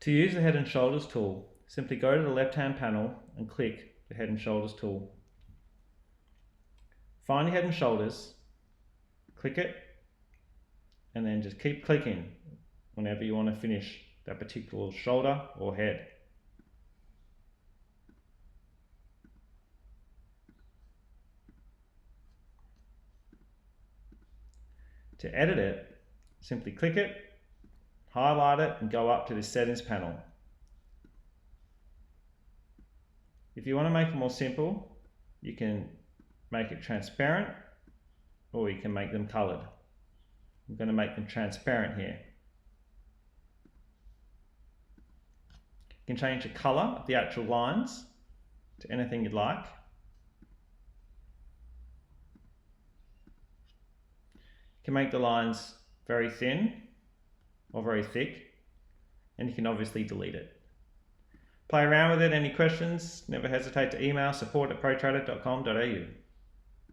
To use the Head and Shoulders tool, simply go to the left-hand panel and click the Head and Shoulders tool. Find your Head and Shoulders, click it, and then just keep clicking whenever you want to finish that particular shoulder or head. To edit it, simply click it, highlight it, and go up to the settings panel. If you want to make it more simple, you can make it transparent, or you can make them colored. I'm going to make them transparent here. You can change the color of the actual lines to anything you'd like. You can make the lines very thin or very thick, and you can obviously delete it. Play around with it. Any questions, never hesitate to email support@protrader.com.au.